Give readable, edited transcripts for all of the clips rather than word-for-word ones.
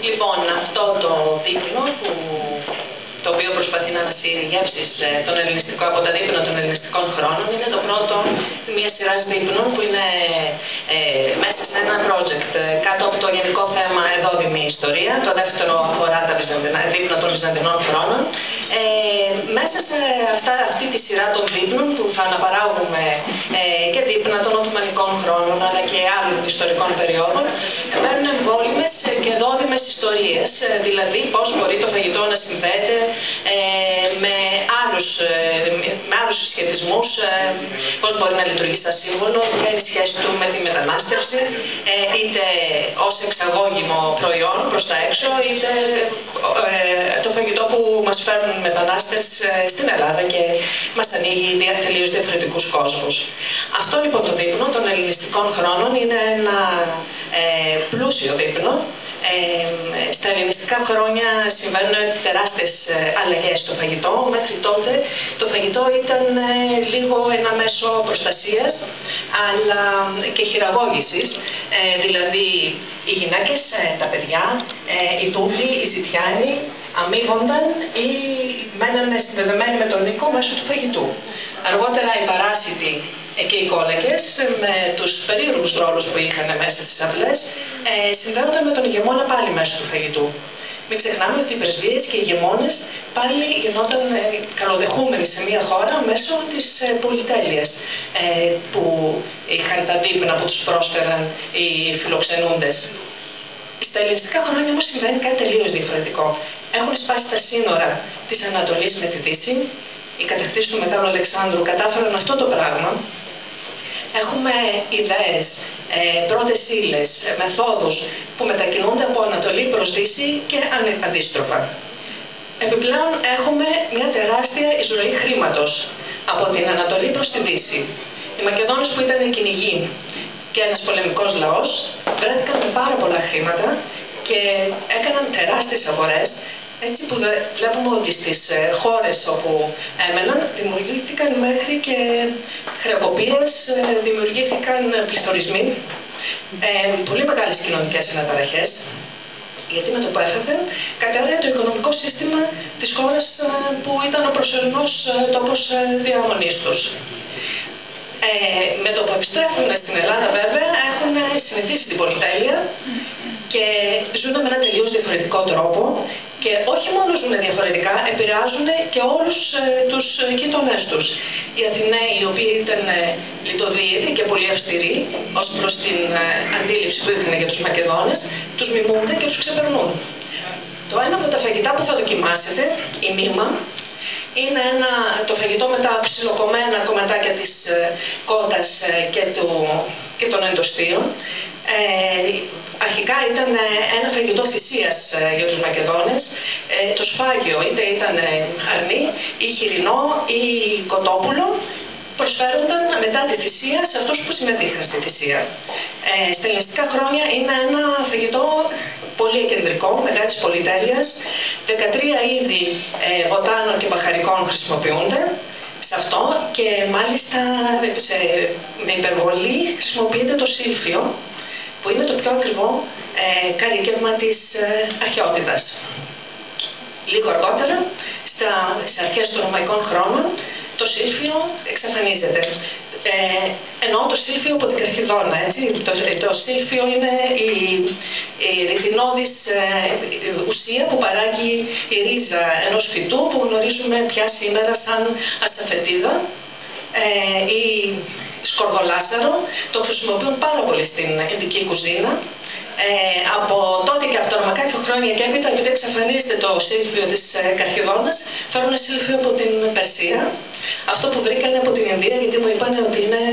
Λοιπόν, αυτό το δείπνο το οποίο προσπαθεί να ανασύρει γεύσεις από τα δείπνα των ελληνιστικών χρόνων είναι το πρώτο μια σειρά δείπνων που είναι μέσα σε ένα project κάτω από το γενικό θέμα εδόδημη ιστορία. Το δεύτερο αφορά τα δείπνα των Βυζαντινών χρόνων. Μέσα σε αυτή τη σειρά των δείπνων που θα αναπαράγουμε και δείπνα των Οθωμανικών χρόνων αλλά και άλλων ιστορικών περιόδων, μένουν εμβόλυμες και εδόδημες ιστορίες, δηλαδή πώς μπορεί το φαγητό να συνδέεται με άλλους συσχετισμούς, πώς μπορεί να λειτουργεί σαν σύμβολο, ποια είναι η σχέση του με τη μετανάστευση, είτε ως εξαγώγημο προϊόν προς τα έξω, είτε το φαγητό που μας φέρνουν οι μετανάστες στην Ελλάδα και μας ανοίγει τελείως διαφορετικούς κόσμους. Αυτό λοιπόν το δείπνο των ελληνιστικών χρόνων είναι ένα πλούσιο δείπνο. Στα ελληνιστικά χρόνια συμβαίνουν τεράστιες αλλαγές στο φαγητό. Μέχρι τότε το φαγητό ήταν λίγο ένα μέσο προστασίας αλλά και χειραγώγησης. Δηλαδή οι γυναίκες, τα παιδιά, οι δούλοι, οι ζητιάνοι αμείβονταν ή μένανε συνδεδεμένοι με τον οίκο μέσω του φαγητού. Αργότερα οι παράσιτοι και οι κόλακες με τους περίεργους ρόλους που είχαν μέσα στις αυλές συνδέονταν με τον ηγεμόνα πάλι μέσω του φαγητού. Μην ξεχνάμε ότι οι πρεσβείες και οι ηγεμόνες πάλι γινόταν καλοδεχούμενοι σε μια χώρα μέσω της πολυτέλειας που είχαν τα δείπνα που τους πρόσφεραν οι φιλοξενούντες. Στα ελληνιστικά χρόνια όμως συμβαίνει κάτι τελείως διαφορετικό. Έχουν σπάσει τα σύνορα της Ανατολής με τη Δύση. Οι κατακτήσεις του Μεγάλου Αλεξάνδρου κατάφεραν αυτό το πράγμα. Έχουμε ιδέες, πρώτες ύλες, μεθόδους που μετακινούνται από Ανατολή προς Δύση και αντίστροφα. Επιπλέον έχουμε μια τεράστια εισρωή χρήματος από την Ανατολή προς τη Δύση. Οι Μακεδόνες που ήταν κυνηγοί και ένας πολεμικός λαός βρέθηκαν με πάρα πολλά χρήματα και έκαναν τεράστιες αγορές. Έτσι που βλέπουμε ότι στις χώρες όπου έμεναν δημιουργήθηκαν μέχρι και χρεοκοπίες, δημιουργήθηκαν πληθωρισμοί, πολύ μεγάλες κοινωνικές αναταραχές, γιατί με το που έφευγαν κατέρεε το οικονομικό σύστημα της χώρας που ήταν ο προσωρινός τόπος διαμονής τους. Με το που επιστρέφουν στην Ελλάδα βέβαια έχουν συνηθίσει την πολυτέλεια και ζουν με ένα τελείως διαφορετικό τρόπο και όχι μόνο ζουν διαφορετικά, επηρεάζουν και όλους τους γείτονές τους. Οι Αθηναίοι, οι οποίοι ήταν λιτοδίαιτοι και πολύ αυστηροί ως προς την αντίληψη που είχαν για τους Μακεδόνες, τους μιμούνται και τους ξεπερνούν. Το ένα από τα φαγητά που θα δοκιμάσετε, η μήμα, είναι το φαγητό με τα ψιλοκομμένα κομματάκια της κότας και των εντοστίων. Αρχικά ήταν ένα φαγητό θυσίας για τους Μακεδόνες. Το σφάγιο είτε ήταν αρνί ή χοιρινό ή κοτόπουλο προσφέρονταν μετά τη θυσία σε αυτούς που συμμετείχαν στη θυσία. Στα ελληνιστικά χρόνια είναι ένα φαγητό πολύ κεντρικό, μετά της πολυτέλειας. 13 είδη βοτάνων και μπαχαρικών χρησιμοποιούνται σε αυτό και μάλιστα με υπερβολή χρησιμοποιείται το σύλφιο, που είναι το πιο ακριβό καρύκευμα της αρχαιότητας. Λίγο αργότερα, στις αρχές των ρωμαϊκών χρόνων, το σύλφιο εξαφανίζεται. Εννοώ το σύλφιο από την Καρχιδόνα, έτσι. Το σύλφιο είναι η ρυθινώδης ουσία που παράγει η ρίζα ενός φυτού που γνωρίζουμε πια σήμερα σαν ασταφετίδα ή σκορδολάσταρο. Το χρησιμοποιούν πάρα πολύ στην ειδική κουζίνα. Από τότε και από τα ρωμαϊκά χρόνια και έπειτα, επειδή εξαφανίζεται το σύλφιο της Καρχιδόνας, φέρουν σύλφιο από την Περσία. Αυτό που βρήκανε από την Ινδία, γιατί μου είπαν ότι είναι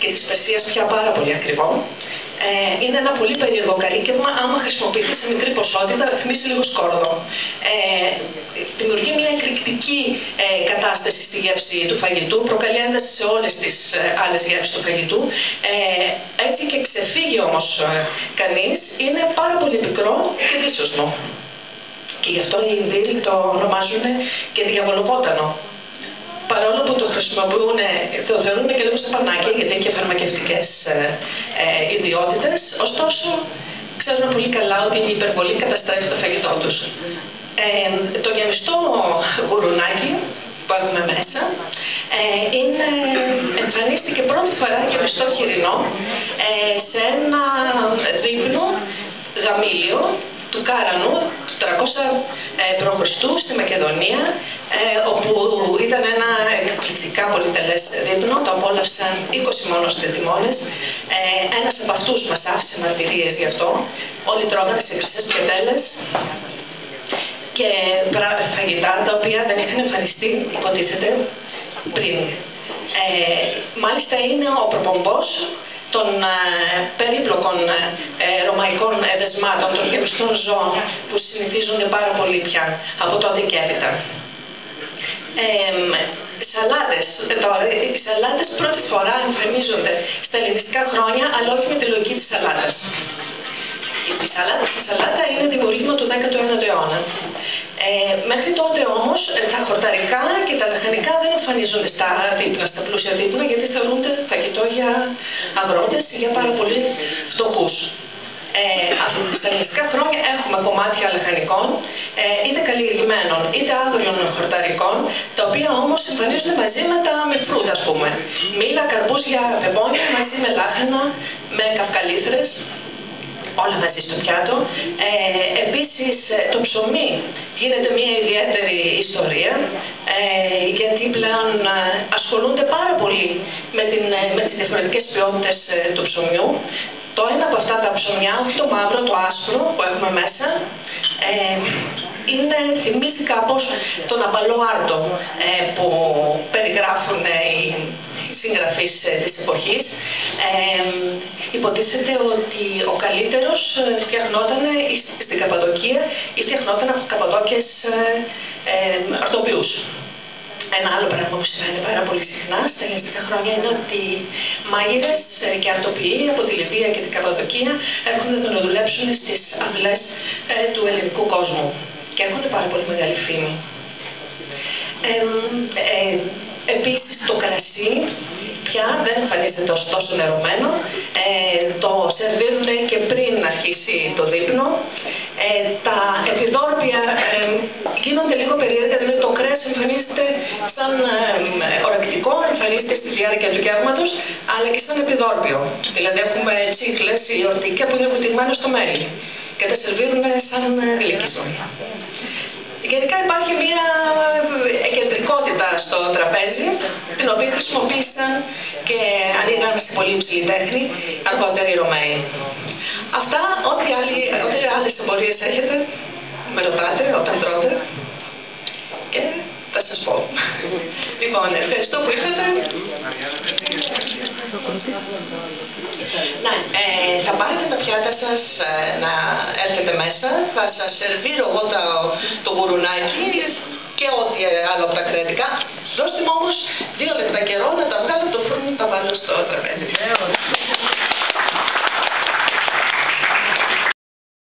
και της Περσίας πια πάρα πολύ ακριβό. Είναι ένα πολύ περίεργο καρύκευμα, άμα χρησιμοποιηθεί σε μικρή ποσότητα, ρυθμίσει λίγο σκόρδο. Δημιουργεί μια εκρηκτική κατάσταση στη γεύση του φαγητού, προκαλεί ένταση σε όλες τις άλλες γεύσεις του φαγητού. Έτσι και ξεφύγει όμως κανείς, είναι πάρα πολύ πικρό και δύσοσμο. Και γι' αυτό οι Ινδοί το ονομάζουν και διαβολοπότανο. Παρόλο που το χρησιμοποιούν, το θεωρούν και λίγο σε πανάκια, γιατί έχει φαρμακευτικές ιδιότητες, ωστόσο ξέρουν πολύ καλά ότι η υπερβολή καταστρέφει το φαγητό τους. Το γεμιστό γουρουνάκι που έχουμε μέσα εμφανίστηκε πρώτη φορά γεμιστό χοιρινό σε ένα δείπνο γαμήλιο του Κάρανου, του 300 π.Χ. στη Μακεδονία, όπου ήταν ένα εκπληκτικά πολυτελές δείπνο, το απόλαυσαν 20 μόνο στρατιμώνες. Ένας από αυτούς μας άφησε μαρτυρίες γι' αυτό. Όλοι τρώγανε σε χρυσές πιατέλες και φαγητά τα οποία δεν είχαν εμφανιστεί, υποτίθεται, πριν. Μάλιστα είναι ο προπομπός των περίπλοκων ρωμαϊκών εδεσμάτων των γεμιστών ζώων που συνηθίζονται πάρα πολύ πια από τότε και έπειτα. Σαλάτες. Οι σαλάτες πρώτη φορά εμφανίζονται στα ελληνιστικά χρόνια, αλλά όχι με τη λογική της σαλάτας. Η σαλάτα είναι δημιουργήμα του 19ου αιώνα. Μέχρι τότε όμως τα χορταρικά και τα λαχανικά δεν εμφανίζονται στα δείπνα, στα πλούσια δείπνα, γιατί θεωρούνται φαγητό για αγρότες ή για πάρα πολύ φτωχούς. Στα ελληνικά χρόνια έχουμε κομμάτια λαχανικών, είτε καλλιεργημένων είτε άγριων χορταρικών, τα οποία όμως εμφανίζονται μαζί με φρούτα, ας πούμε. Μήλα, καρπούζια, πεπόνια, μαζί με λάχανα, με καυκαλίθρες, όλα μαζί στο πιάτο. Επίσης, το ψωμί γίνεται μια ιδιαίτερη ιστορία, γιατί πλέον ασχολούνται πάρα πολύ με τις διαφορετικές ποιότητες του ψωμιού. Το ένα από αυτά τα ψωμιά, όχι το μαύρο, το άσπρο που έχουμε μέσα, θυμίζει κάπως τον αμπαλό άρτο που περιγράφουν οι συγγραφείς της εποχής. Υποτίθεται ότι ο καλύτερος φτιαχνόταν στην Καπαδοκία ή φτιαχνόταν από Καπαδόκες αρτοποιούς. Ένα άλλο πράγμα που συμβαίνει πάρα πολύ συχνά στα ελληνικά χρόνια είναι ότι μάγειρες και αρτοποιοί από τη Λιβύα και την Καπαδοκία έρχονται να δουλέψουν στις αυλές του ελληνικού κόσμου και έχουν πάρα πολύ μεγάλη φήμη. Επίσης το κρασί πια δεν εμφανίζεται τόσο νερωμένο, το σερβίρουν και πριν αρχίσει το δείπνο. Τα επιδόρπια γίνονται λίγο περίεργα, δηλαδή το κρέας εμφανίζεται σαν ορακτικό, εμφανίζεται στη διάρκεια του γεύματος, αλλά και σαν επιδόρπιο. Δηλαδή έχουμε τσίχλες ή ορτίκια που είναι βουτυγμένα στο μέλι και τα σερβίρουν σαν γλυκισμό. Γενικά υπάρχει μια κεντρικότητα στο τραπέζι, την οποία χρησιμοποίησαν και ανοίγαν σε πολύ υψηλή τέχνη αργότερα οι Ρωμαίοι. Αυτά, ό,τι άλλες εμπορίες έχετε, με ρωτάτε όταν τρώτε και θα σας πω. Λοιπόν, ευχαριστώ που ήρθατε. Θα πάρετε τα πιάτα σας να έρθετε μέσα, θα σας σερβίρω εγώ το γουρουνάκι και ό,τι άλλο από τα κρεατικά. Δώστε μου όμως 2 λεπτά καιρό να τα βγάλω από το φούρνο και τα βάλω στο